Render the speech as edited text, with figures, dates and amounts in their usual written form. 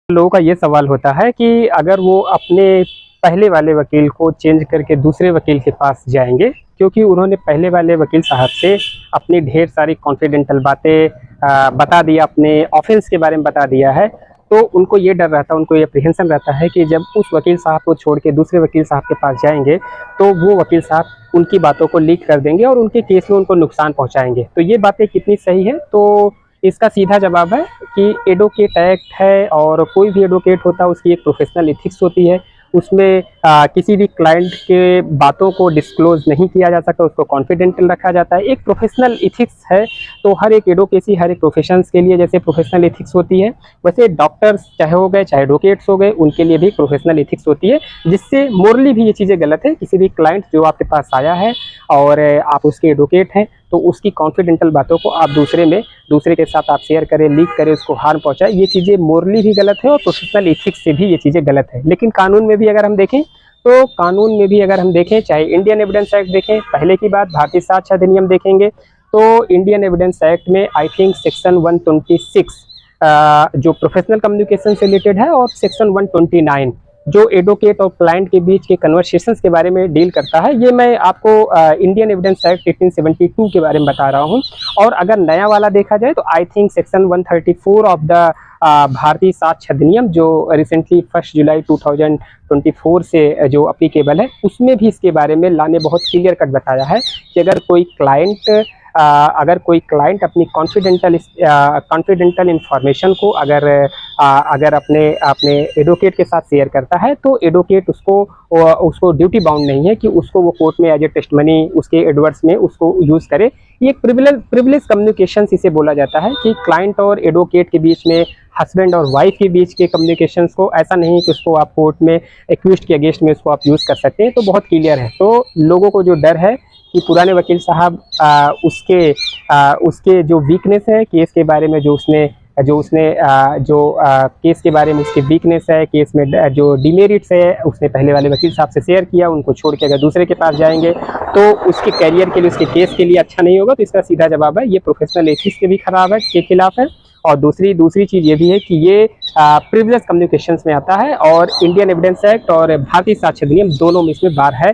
लोगों का ये सवाल होता है कि अगर वो अपने पहले वाले वकील को चेंज करके दूसरे वकील के पास जाएंगे, क्योंकि उन्होंने पहले वाले वकील साहब से अपनी ढेर सारी कॉन्फिडेंटल बातें बता दिया, अपने ऑफेंस के बारे में बता दिया है। तो उनको ये डर रहता है, उनको ये अप्रीहेंशन रहता है कि जब उस वकील साहब को छोड़ के दूसरे वकील साहब के पास जाएंगे तो वो वकील साहब उनकी बातों को लीक कर देंगे और उनके केस में उनको नुकसान पहुंचाएंगे। तो ये बातें कितनी सही है? तो इसका सीधा जवाब है कि एडवोकेट एक्ट है और कोई भी एडवोकेट होता है उसकी एक प्रोफेशनल एथिक्स होती है। उसमें किसी भी क्लाइंट के बातों को डिस्क्लोज नहीं किया जा सकता, उसको कॉन्फिडेंशियल रखा जाता है। एक प्रोफेशनल एथिक्स है। तो हर एक एडवोकेसी हर एक प्रोफेशंस के लिए जैसे प्रोफेशनल एथिक्स होती है, वैसे डॉक्टर्स चाहे हो गए चाहे एडवोकेट्स हो गए, उनके लिए भी प्रोफेशनल एथिक्स होती है, जिससे मोरली भी ये चीज़ें गलत है। किसी भी क्लाइंट जो आपके पास आया है और आप उसके एडवोकेट हैं तो उसकी कॉन्फिडेंशियल बातों को आप दूसरे के साथ आप शेयर करें, लीक करें, उसको हार्म पहुंचाए, ये चीज़ें मोरली भी गलत है और प्रोफेशनल एथिक्स से भी ये चीज़ें गलत है। लेकिन कानून में भी अगर हम देखें चाहे इंडियन एविडेंस एक्ट देखें, पहले की बात भारतीय साक्ष्य अधिनियम देखेंगे तो इंडियन एविडेंस एक्ट में आई थिंक सेक्शन 126 जो प्रोफेशनल कम्युनिकेशन से रिलेटेड है और सेक्शन 129 जो एडवोकेट और क्लाइंट के बीच के कन्वर्सेशंस के बारे में डील करता है। ये मैं आपको इंडियन एविडेंस एक्ट 1872 के बारे में बता रहा हूँ। और अगर नया वाला देखा जाए तो I think section 134 of the भारतीय साक्ष्य अधिनियम जो रिसेंटली 1 जुलाई 2024 से जो अप्लीकेबल है, उसमें भी इसके बारे में लॉ ने बहुत क्लियर कट बताया है कि अगर कोई क्लाइंट अपनी कॉन्फिडेंशियल इंफॉर्मेशन को अगर अपने एडवोकेट के साथ शेयर करता है तो एडवोकेट उसको ड्यूटी बाउंड नहीं है कि उसको वो कोर्ट में एज ए टेस्टमनी उसके एडवर्स में उसको यूज़ करे। ये एक प्रिविलेज कम्युनिकेशन इसे बोला जाता है कि क्लाइंट और एडवोकेट के बीच में, हस्बैंड और वाइफ के बीच के कम्युनिकेशंस को ऐसा नहीं है कि उसको आप कोर्ट में एक्यूज्ड के अगेंस्ट में उसको आप यूज़ कर सकते हैं। तो बहुत क्लियर है। तो लोगों को जो डर है कि पुराने वकील साहब उसके जो वीकनेस है केस के बारे में, केस के बारे में उसकी वीकनेस है, केस में जो डिमेरिट्स है उसने पहले वाले वकील साहब से शेयर किया, उनको छोड़ के अगर दूसरे के पास जाएंगे तो उसके कैरियर के लिए, उसके केस के लिए अच्छा नहीं होगा। तो इसका सीधा जवाब है ये प्रोफेशनल एथिक्स के भी खराब है, के खिलाफ है। और दूसरी चीज़ ये भी है कि ये प्रिविलेज कम्युनिकेशंस में आता है और इंडियन एविडेंस एक्ट और भारतीय साक्ष्य अधिनियम दोनों में इसमें बार है।